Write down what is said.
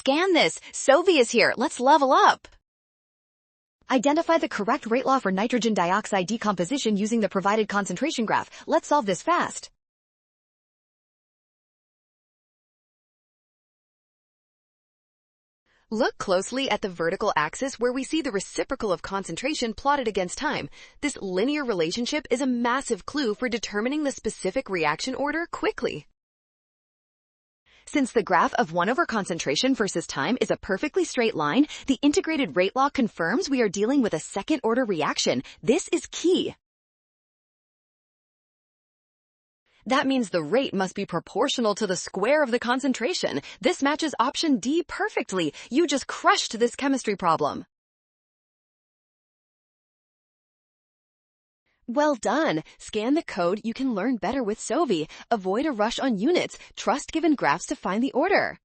scan this. Sovi is here. Let's level up. Identify the correct rate law for nitrogen dioxide decomposition using the provided concentration graph. Let's solve this fast. Look closely at the vertical axis where we see the reciprocal of concentration plotted against time. This linear relationship is a massive clue for determining the specific reaction order quickly. Since the graph of 1 over concentration versus time is a perfectly straight line, the integrated rate law confirms we are dealing with a second-order reaction. This is key. That means the rate must be proportional to the square of the concentration. This matches option D perfectly. You just crushed this chemistry problem. Well done! Scan the code. You can learn better with Sovi. Avoid a rush on units. Trust given graphs to find the order.